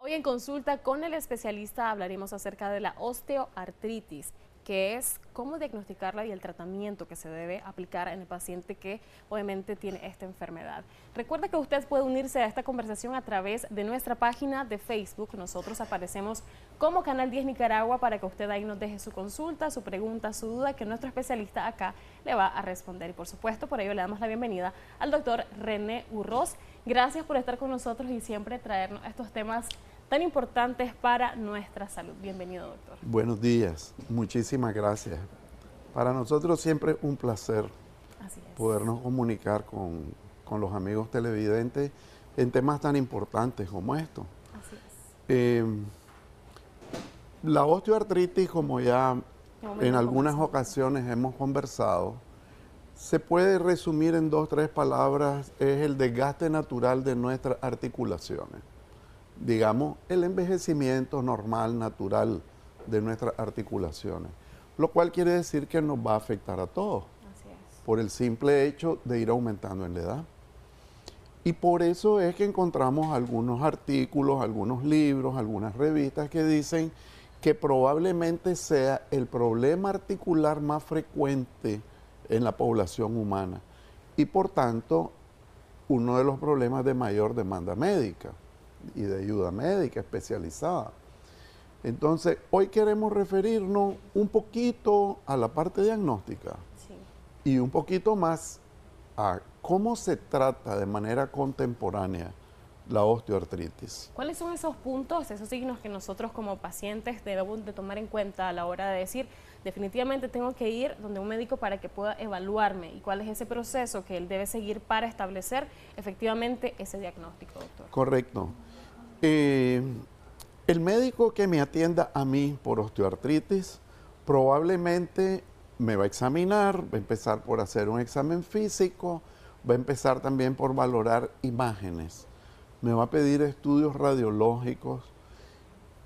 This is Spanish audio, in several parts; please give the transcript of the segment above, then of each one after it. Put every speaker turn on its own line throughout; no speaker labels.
Hoy en consulta con el especialista hablaremos acerca de la osteoartritis, que es cómo diagnosticarla y el tratamiento que se debe aplicar en el paciente que obviamente tiene esta enfermedad. Recuerda que usted puede unirse a esta conversación a través de nuestra página de Facebook. Nosotros aparecemos como Canal 10 Nicaragua para que usted ahí nos deje su consulta, su pregunta, su duda, que nuestro especialista acá le va a responder. Y por supuesto, por ello le damos la bienvenida al doctor René Urroz. Gracias por estar con nosotros y siempre traernos estos temas tan importantes para nuestra salud. Bienvenido, doctor.
Buenos días, muchísimas gracias. Para nosotros siempre es un placer podernos comunicar con los amigos televidentes en temas tan importantes como esto.
Así es.
La osteoartritis, como ya en algunas ocasiones hemos conversado, se puede resumir en 2 o 3 palabras, es el desgaste natural de nuestras articulaciones. Digamos, el envejecimiento normal, natural de nuestras articulaciones, lo cual quiere decir que nos va a afectar a todos, por el simple hecho de ir aumentando en la edad. Y por eso es que encontramos algunos artículos, algunos libros, algunas revistas que dicen que probablemente sea el problema articular más frecuente en la población humana y por tanto uno de los problemas de mayor demanda médica y de ayuda médica especializada. Entonces, hoy queremos referirnos un poquito a la parte diagnóstica y un poquito más a cómo se trata de manera contemporánea la osteoartritis.
¿Cuáles son esos puntos, esos signos que nosotros como pacientes debemos de tomar en cuenta a la hora de decir, definitivamente tengo que ir donde un médico para que pueda evaluarme? ¿Y cuál es ese proceso que él debe seguir para establecer efectivamente ese diagnóstico, doctor?
Correcto. El médico que me atienda a mí por osteoartritis probablemente me va a examinar, va a empezar por hacer un examen físico, va a empezar también por valorar imágenes, me va a pedir estudios radiológicos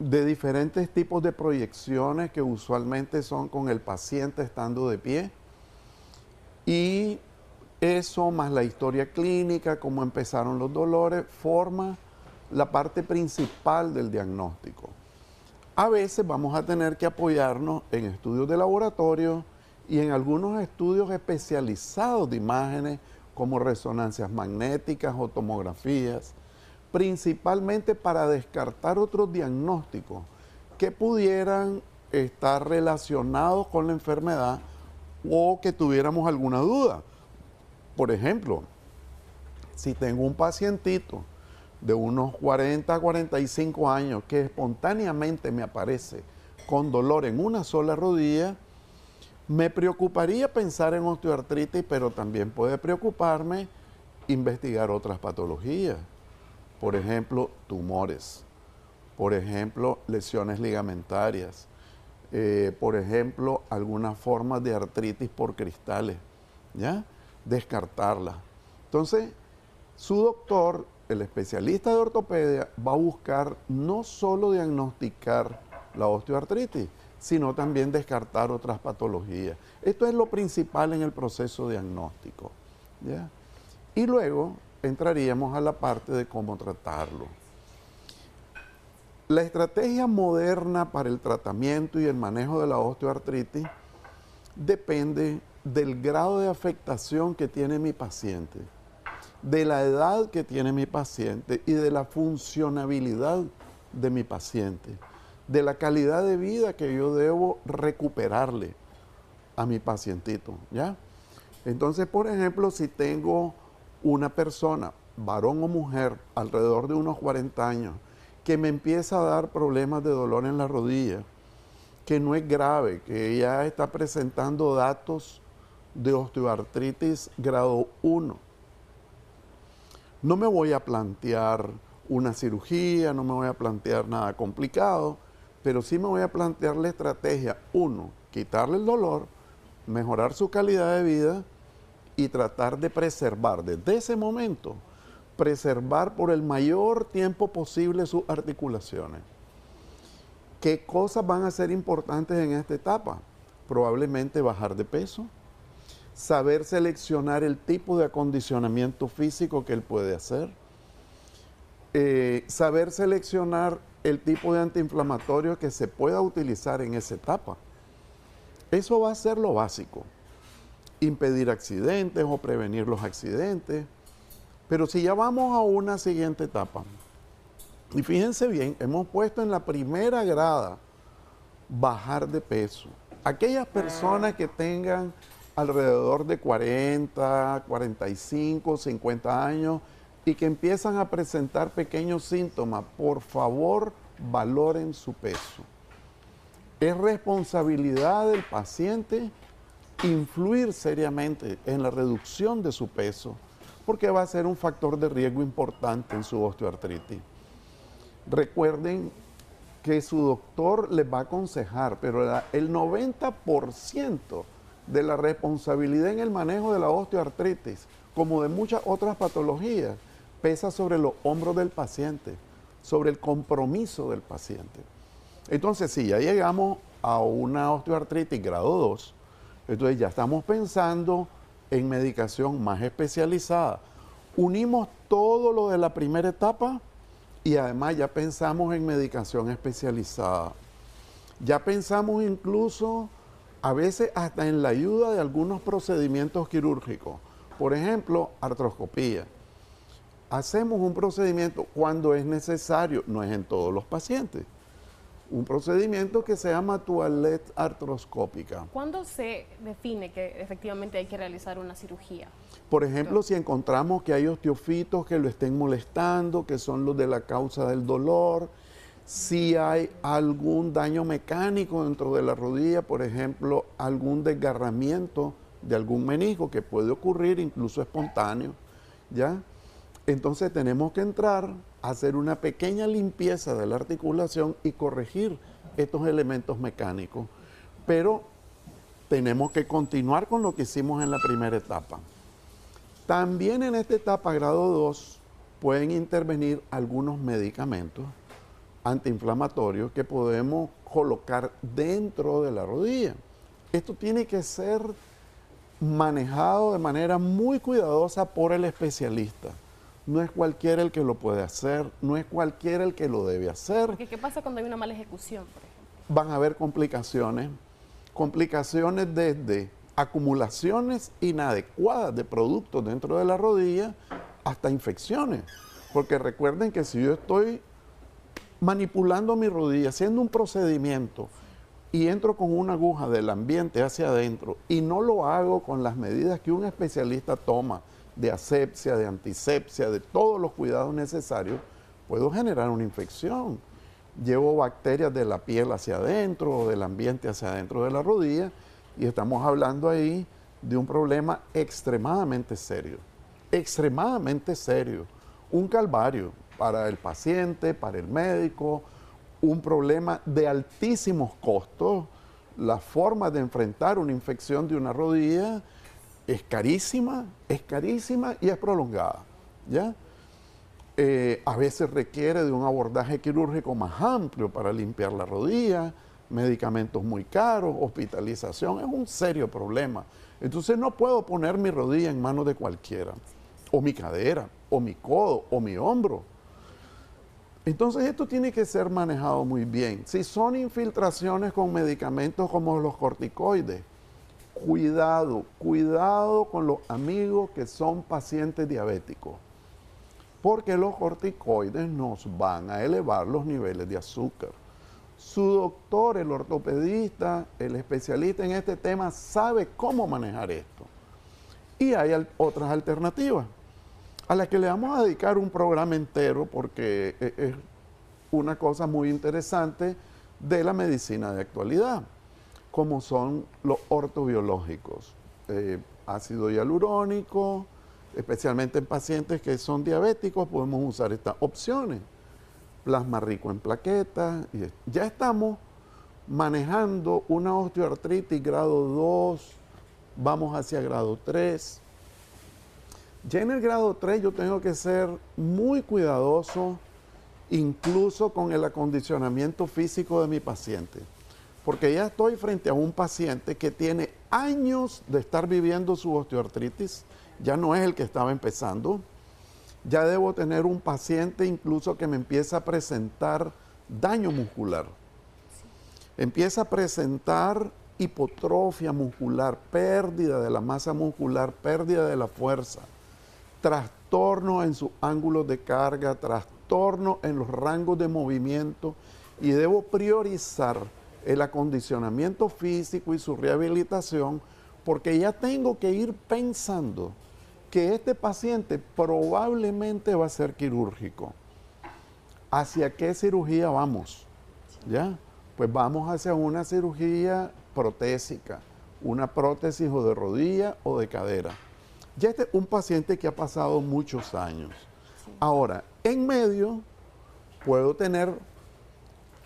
de diferentes tipos de proyecciones que usualmente son con el paciente estando de pie, y eso más la historia clínica, cómo empezaron los dolores, forma la parte principal del diagnóstico. A veces vamos a tener que apoyarnos en estudios de laboratorio y en algunos estudios especializados de imágenes como resonancias magnéticas o tomografías, principalmente para descartar otros diagnósticos que pudieran estar relacionados con la enfermedad o que tuviéramos alguna duda. Por ejemplo, si tengo un pacientito de unos 40 a 45 años que espontáneamente me aparece con dolor en una sola rodilla, me preocuparía pensar en osteoartritis, pero también puede preocuparme investigar otras patologías. Por ejemplo, tumores, por ejemplo, lesiones ligamentarias, por ejemplo, algunas formas de artritis por cristales, ¿ya? Descartarlas. Entonces, su doctor, el especialista de ortopedia, va a buscar no solo diagnosticar la osteoartritis, sino también descartar otras patologías. Esto es lo principal en el proceso diagnóstico, ¿ya? Y luego entraríamos a la parte de cómo tratarlo. La estrategia moderna para el tratamiento y el manejo de la osteoartritis depende del grado de afectación que tiene mi paciente, de la edad que tiene mi paciente y de la funcionabilidad de mi paciente, de la calidad de vida que yo debo recuperarle a mi pacientito, ¿ya? Entonces, por ejemplo, si tengo una persona, varón o mujer, alrededor de unos 40 años, que me empieza a dar problemas de dolor en la rodilla, que no es grave, que ya está presentando datos de osteoartritis grado 1, no me voy a plantear una cirugía, no me voy a plantear nada complicado, pero sí me voy a plantear la estrategia, 1, quitarle el dolor, mejorar su calidad de vida y tratar de preservar desde ese momento, preservar por el mayor tiempo posible sus articulaciones. ¿Qué cosas van a ser importantes en esta etapa? Probablemente bajar de peso, saber seleccionar el tipo de acondicionamiento físico que él puede hacer, saber seleccionar el tipo de antiinflamatorio que se pueda utilizar en esa etapa. Eso va a ser lo básico. Impedir accidentes o prevenir los accidentes. Pero si ya vamos a una siguiente etapa, y fíjense bien, hemos puesto en la primera grada bajar de peso. Aquellas personas que tengan alrededor de 40, 45, 50 años y que empiezan a presentar pequeños síntomas, por favor, valoren su peso. Es responsabilidad del paciente influir seriamente en la reducción de su peso, porque va a ser un factor de riesgo importante en su osteoartritis. Recuerden que su doctor les va a aconsejar, pero el 90% de la responsabilidad en el manejo de la osteoartritis, como de muchas otras patologías, pesa sobre los hombros del paciente, sobre el compromiso del paciente. Entonces, si ya llegamos a una osteoartritis grado 2, entonces ya estamos pensando en medicación más especializada. Unimos todo lo de la primera etapa y además ya pensamos en medicación especializada. Ya pensamos incluso a veces hasta en la ayuda de algunos procedimientos quirúrgicos. Por ejemplo, artroscopía. Hacemos un procedimiento cuando es necesario, no es en todos los pacientes. Un procedimiento que se llama toilette artroscópica.
¿Cuándo se define que efectivamente hay que realizar una cirugía?
Por ejemplo, si encontramos que hay osteofitos que lo estén molestando, que son los de la causa del dolor, si hay algún daño mecánico dentro de la rodilla, por ejemplo, algún desgarramiento de algún menisco que puede ocurrir incluso espontáneo, ¿ya? Entonces tenemos que entrar a hacer una pequeña limpieza de la articulación y corregir estos elementos mecánicos. Pero tenemos que continuar con lo que hicimos en la primera etapa. También en esta etapa, grado 2, pueden intervenir algunos medicamentos antiinflamatorios que podemos colocar dentro de la rodilla. Esto tiene que ser manejado de manera muy cuidadosa por el especialista. No es cualquiera el que lo puede hacer, no es cualquiera el que lo debe hacer.
Porque ¿qué pasa cuando hay una mala ejecución, por ejemplo?
Van a haber complicaciones desde acumulaciones inadecuadas de productos dentro de la rodilla hasta infecciones. Porque recuerden que si yo estoy manipulando mi rodilla, haciendo un procedimiento y entro con una aguja del ambiente hacia adentro y no lo hago con las medidas que un especialista toma, de asepsia, de antisepsia, de todos los cuidados necesarios, puedo generar una infección. Llevo bacterias de la piel hacia adentro o del ambiente hacia adentro de la rodilla y estamos hablando ahí de un problema extremadamente serio, un calvario para el paciente, para el médico, un problema de altísimos costos. La forma de enfrentar una infección de una rodilla es carísima y es prolongada, ¿ya? A veces requiere de un abordaje quirúrgico más amplio para limpiar la rodilla, medicamentos muy caros, hospitalización, es un serio problema. Entonces no puedo poner mi rodilla en manos de cualquiera, o mi cadera, o mi codo, o mi hombro. Entonces esto tiene que ser manejado muy bien. Si son infiltraciones con medicamentos como los corticoides, cuidado con los amigos que son pacientes diabéticos, porque los corticoides nos van a elevar los niveles de azúcar. Su doctor, el ortopedista, el especialista en este tema, sabe cómo manejar esto. Y hay otras alternativas, a las que le vamos a dedicar un programa entero, porque es una cosa muy interesante de la medicina de actualidad, como son los ortobiológicos, ácido hialurónico, especialmente en pacientes que son diabéticos, podemos usar estas opciones. Plasma rico en plaquetas. Ya estamos manejando una osteoartritis grado 2, vamos hacia grado 3. Ya en el grado 3 yo tengo que ser muy cuidadoso, incluso con el acondicionamiento físico de mi paciente. Porque ya estoy frente a un paciente que tiene años de estar viviendo su osteoartritis, ya no es el que estaba empezando, ya debo tener un paciente incluso que me empieza a presentar daño muscular. Empieza a presentar hipotrofia muscular, pérdida de la masa muscular, pérdida de la fuerza, trastorno en sus ángulos de carga, trastorno en los rangos de movimiento, y debo priorizar el acondicionamiento físico y su rehabilitación, porque ya tengo que ir pensando que este paciente probablemente va a ser quirúrgico. ¿Hacia qué cirugía vamos? ¿Ya? Pues vamos hacia una cirugía protésica, una prótesis o de rodilla o de cadera. Ya este es un paciente que ha pasado muchos años. Ahora, en medio puedo tener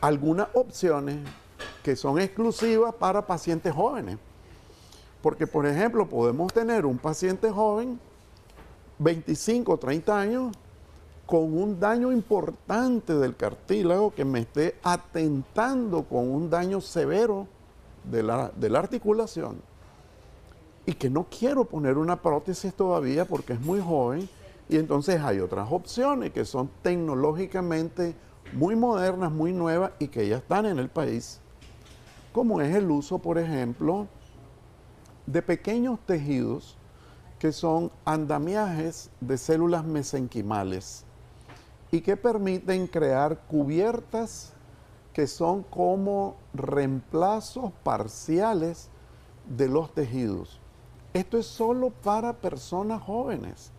algunas opciones que son exclusivas para pacientes jóvenes. Porque, por ejemplo, podemos tener un paciente joven, 25 o 30 años, con un daño importante del cartílago que me esté atentando con un daño severo de la articulación, y que no quiero poner una prótesis todavía porque es muy joven, y entonces hay otras opciones que son tecnológicamente muy modernas, muy nuevas y que ya están en el país, como es el uso, por ejemplo, de pequeños tejidos que son andamiajes de células mesenquimales y que permiten crear cubiertas que son como reemplazos parciales de los tejidos. Esto es solo para personas jóvenes,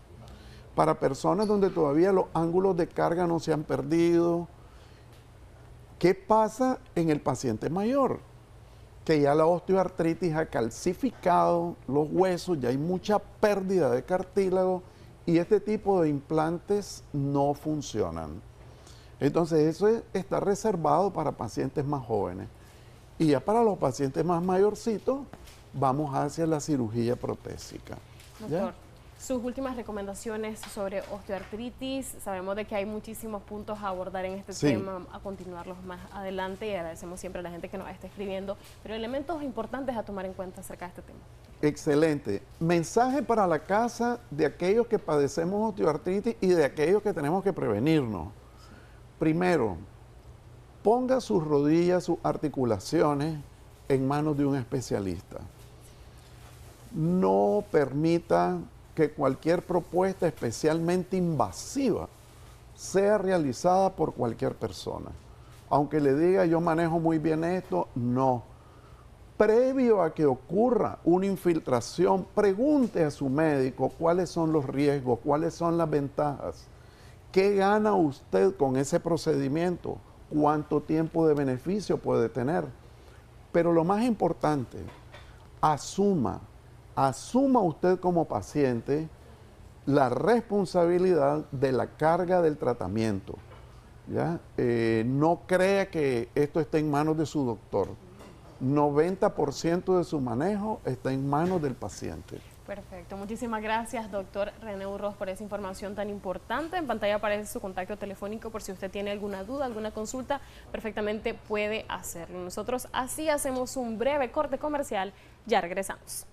para personas donde todavía los ángulos de carga no se han perdido. ¿Qué pasa en el paciente mayor? Que ya la osteoartritis ha calcificado los huesos, ya hay mucha pérdida de cartílago y este tipo de implantes no funcionan. Entonces eso está reservado para pacientes más jóvenes. Y ya para los pacientes más mayorcitos, vamos hacia la cirugía protésica.
Doctor, sus últimas recomendaciones sobre osteoartritis. Sabemos de que hay muchísimos puntos a abordar en este tema, a continuarlos más adelante, y agradecemos siempre a la gente que nos está escribiendo, pero elementos importantes a tomar en cuenta acerca de este tema.
Excelente. Mensaje para la casa de aquellos que padecemos osteoartritis y de aquellos que tenemos que prevenirnos. Primero, ponga sus rodillas, sus articulaciones en manos de un especialista. No permita que cualquier propuesta, especialmente invasiva, sea realizada por cualquier persona. Aunque le diga yo manejo muy bien esto, no. Previo a que ocurra una infiltración, pregunte a su médico cuáles son los riesgos, cuáles son las ventajas. ¿Qué gana usted con ese procedimiento? ¿Cuánto tiempo de beneficio puede tener? Pero lo más importante, asuma usted como paciente la responsabilidad de la carga del tratamiento. ¿Ya? No crea que esto está en manos de su doctor. 90% de su manejo está en manos del paciente.
Perfecto. Muchísimas gracias, doctor René Urroz, por esa información tan importante. En pantalla aparece su contacto telefónico por si usted tiene alguna duda, alguna consulta, perfectamente puede hacerlo. Nosotros así hacemos un breve corte comercial. Ya regresamos.